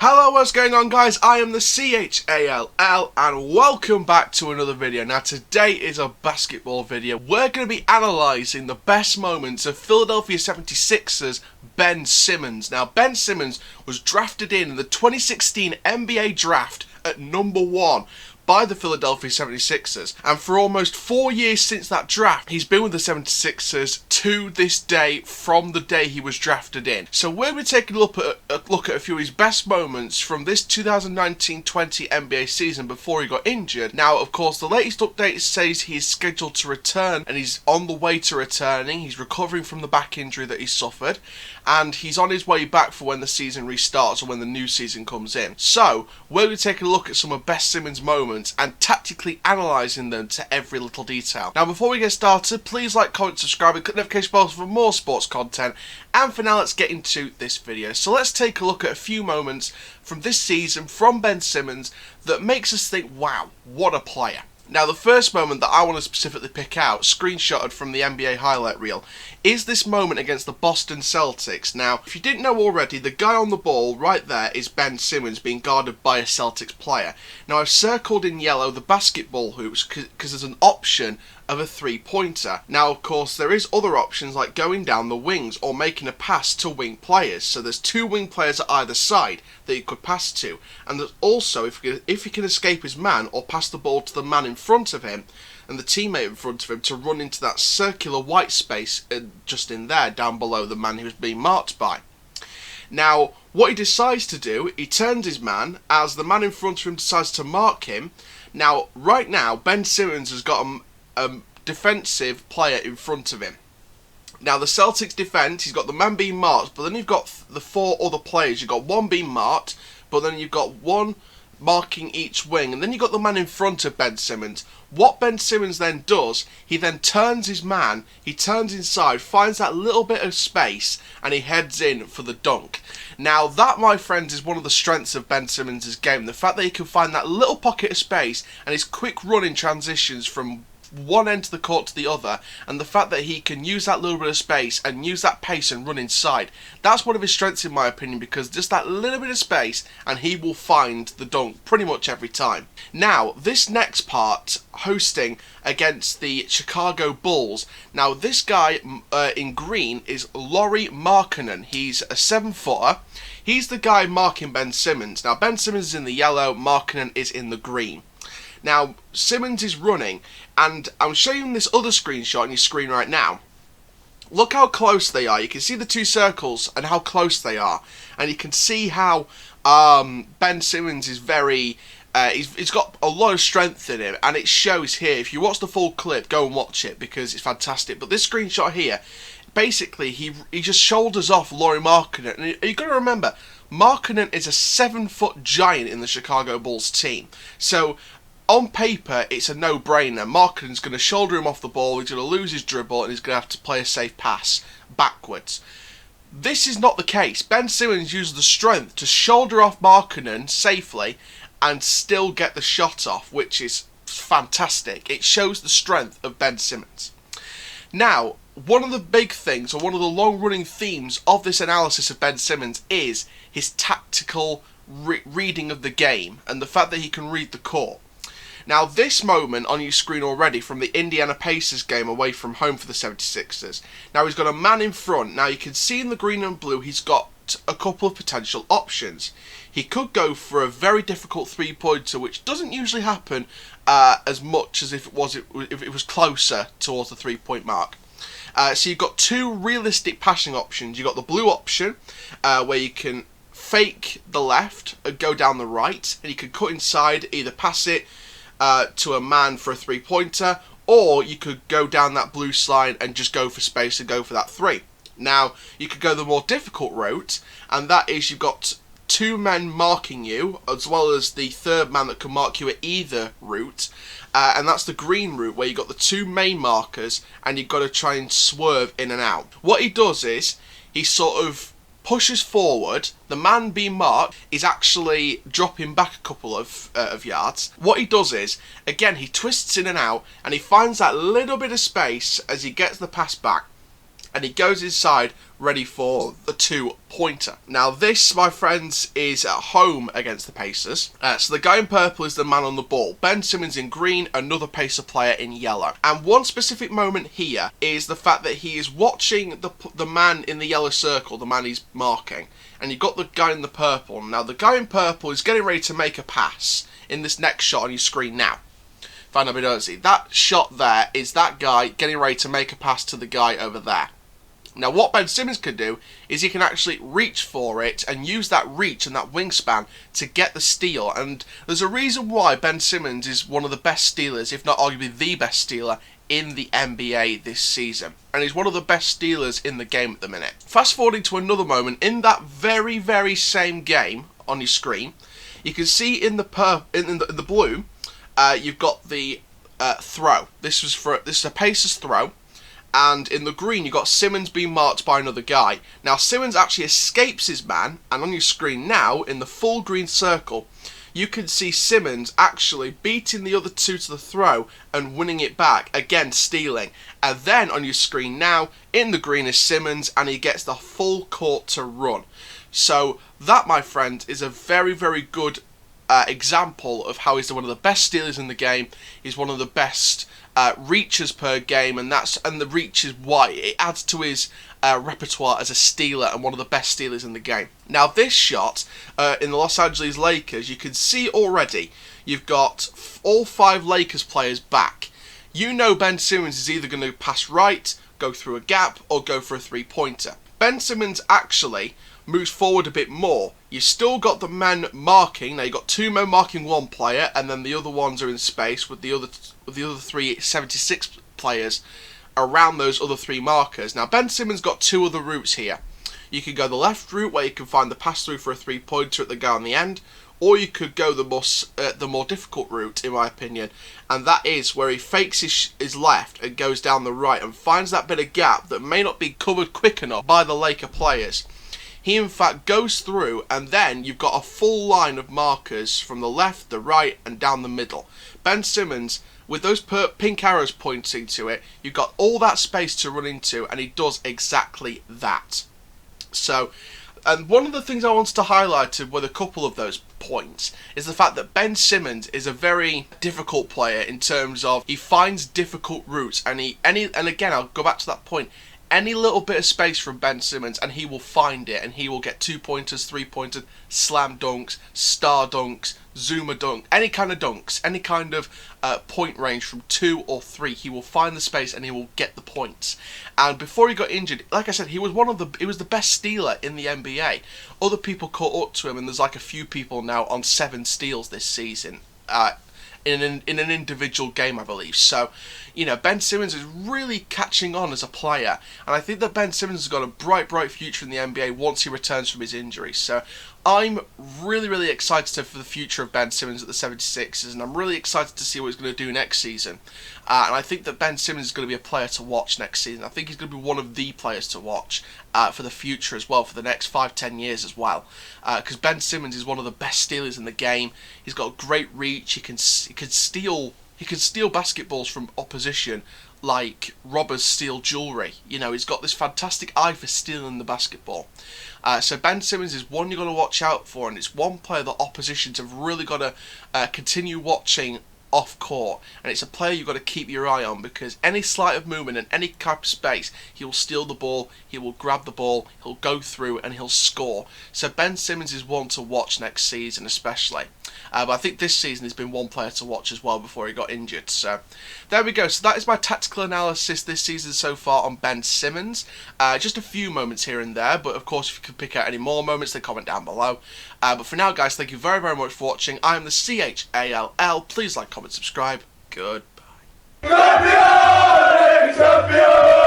Hello, what's going on, guys? I am the CHALL and welcome back to another video. Now today is a basketball video. We're going to be analysing the best moments of Philadelphia 76ers Ben Simmons. Now Ben Simmons was drafted in the 2016 NBA draft at number 1 by the Philadelphia 76ers, and for almost 4 years since that draft he's been with the 76ers to this day, from the day he was drafted in. So we'll be taking a look at a few of his best moments from this 2019-20 NBA season before he got injured. Now of course the latest update says he's scheduled to return, and he's on the way to returning. He's recovering from the back injury that he suffered, and he's on his way back for when the season restarts or when the new season comes in. So we'll be taking a look at some of Ben Simmons' moments and tactically analysing them to every little detail. Now before we get started, please like, comment, subscribe and click the notification bell for more sports content. And for now, let's get into this video. So let's take a look at a few moments from this season from Ben Simmons that makes us think, wow, what a player. Now the first moment that I want to specifically pick out, screenshotted from the NBA highlight reel, is this moment against the Boston Celtics. Now, if you didn't know already, the guy on the ball right there is Ben Simmons being guarded by a Celtics player. Now I've circled in yellow the basketball hoops because there's an option of a three-pointer. Now of course there is other options like going down the wings or making a pass to wing players. So there's two wing players at either side that you could pass to, and there's also if he can escape his man or pass the ball to the man in front of him and the teammate in front of him to run into that circular white space just in there down below the man he was being marked by. Now what he decides to do, he turns his man as the man in front of him decides to mark him. Now right now Ben Simmons has got a defensive player in front of him. Now the Celtics defend, he's got the man being marked, but then you've got the four other players. You've got one being marked, but then you've got one marking each wing, and then you've got the man in front of Ben Simmons. What Ben Simmons then does, he then turns his man, he turns inside, finds that little bit of space, and he heads in for the dunk. Now that, my friends, is one of the strengths of Ben Simmons' game. The fact that he can find that little pocket of space and his quick running transitions from one end of the court to the other, and the fact that he can use that little bit of space and use that pace and run inside. That's one of his strengths in my opinion, because just that little bit of space and he will find the dunk pretty much every time. Now this next part, hosting against the Chicago Bulls. Now this guy in green is Lauri Markkanen. He's a 7-footer. He's the guy marking Ben Simmons. Now Ben Simmons is in the yellow, Markkanen is in the green. Now Simmons is running, and I'm showing this other screenshot on your screen right now. Look how close they are. You can see the two circles and how close they are, and you can see how Ben Simmons is very he's got a lot of strength in him, and it shows here. If you watch the full clip, go and watch it because it's fantastic. But this screenshot here, basically he just shoulders off Lauri Markkanen, and you've got to remember Markkanen is a 7-foot giant in the Chicago Bulls team. So on paper, it's a no-brainer. Markkanen's going to shoulder him off the ball, he's going to lose his dribble, and he's going to have to play a safe pass backwards. This is not the case. Ben Simmons uses the strength to shoulder off Markkanen safely and still get the shot off, which is fantastic. It shows the strength of Ben Simmons. Now, one of the big things, or one of the long-running themes of this analysis of Ben Simmons is his tactical reading of the game and the fact that he can read the court. Now this moment on your screen already from the Indiana Pacers game away from home for the 76ers. Now he's got a man in front. Now you can see in the green and blue he's got a couple of potential options. He could go for a very difficult three-pointer, which doesn't usually happen as much as if it was closer towards the three-point mark. So you've got two realistic passing options. You've got the blue option where you can fake the left and go down the right, and you can cut inside, either pass it to a man for a three-pointer, or you could go down that blue slide and just go for space and go for that three. Now you could go the more difficult route, and that is you've got two men marking you, as well as the third man that can mark you at either route, and that's the green route where you've got the two main markers and you've got to try and swerve in and out. What he does is he sort of pushes forward. The man being marked is actually dropping back a couple of yards. What he does is, again, he twists in and out, and he finds that little bit of space as he gets the pass back. and he goes inside ready for the 2-pointer. Now this, my friends, is at home against the Pacers. So the guy in purple is the man on the ball. Ben Simmons in green, another Pacer player in yellow. And one specific moment here is the fact that he is watching the man in the yellow circle, the man he's marking, and you've got the guy in the purple. Now the guy in purple is getting ready to make a pass in this next shot on your screen now. Find out that shot there is that guy getting ready to make a pass to the guy over there. Now what Ben Simmons can do is he can actually reach for it and use that reach and that wingspan to get the steal. And there's a reason why Ben Simmons is one of the best stealers, if not arguably the best stealer in the NBA this season. And he's one of the best stealers in the game at the minute. Fast forwarding to another moment in that very, very same game on your screen, you can see in the blue, you've got the throw. This is a Pacers throw. And in the green, you've got Simmons being marked by another guy. Now, Simmons actually escapes his man, and on your screen now, in the full green circle, you can see Simmons actually beating the other two to the throw and winning it back, again stealing. And then on your screen now, in the green is Simmons, and he gets the full court to run. So that, my friend, is a very, very good example of how he's one of the best stealers in the game. He's one of the best reaches per game, and the reach is why it adds to his repertoire as a stealer and one of the best stealers in the game. Now this shot in the Los Angeles Lakers, you can see already you've got all 5 Lakers players back. You know Ben Simmons is either going to pass right, go through a gap, or go for a 3-pointer. Ben Simmons actually moves forward a bit more. You've still got the men marking. Now you've got 2 men marking one player, and then the other ones are in space with the other 3 76 players around those other 3 markers. Now Ben Simmons got 2 other routes here. You could go the left route where you can find the pass through for a 3-pointer at the guy on the end, or you could go the more difficult route, in my opinion, and that is where he fakes his left and goes down the right and finds that bit of gap that may not be covered quick enough by the Laker players. He in fact goes through, and then you've got a full line of markers from the left, the right, and down the middle. Ben Simmons, with those pink arrows pointing to it, you've got all that space to run into, and he does exactly that. So, and one of the things I wanted to highlight with a couple of those points is the fact that Ben Simmons is a very difficult player in terms of he finds difficult routes, and again I'll go back to that point. Any little bit of space from Ben Simmons and he will find it, and he will get 2-pointers, 3-pointers, slam dunks, star dunks, zoomer dunk, any kind of dunks, any kind of point range from 2 or 3. He will find the space and he will get the points. And before he got injured, like I said, he was the best stealer in the NBA. Other people caught up to him, and there's like a few people now on 7 steals this season. In an individual game, I believe. So, you know, Ben Simmons is really catching on as a player, and I think that Ben Simmons has got a bright future in the NBA once he returns from his injury. So I'm really excited for the future of Ben Simmons at the 76ers, and I'm really excited to see what he's going to do next season. And I think that Ben Simmons is going to be a player to watch next season. I think he's going to be one of the players to watch for the future as well, for the next 5-10 years as well. Because Ben Simmons is one of the best stealers in the game. He's got great reach. He can steal basketballs from opposition like robbers steal jewellery. You know, he's got this fantastic eye for stealing the basketball. So Ben Simmons is one you're going to watch out for, and it's one player that oppositions have really got to continue watching off court, and it's a player you've got to keep your eye on, because any slight of movement and any type of space, he will steal the ball, he will grab the ball, he'll go through, and he'll score. So Ben Simmons is one to watch next season especially. But I think this season he's been one player to watch as well before he got injured. So there we go. So that is my tactical analysis this season so far on Ben Simmons. Just a few moments here and there, but of course if you can pick out any more moments, then comment down below. But for now, guys, thank you very much for watching. I am the CHALL. Please like, comment, subscribe. Goodbye. Champion! Champion!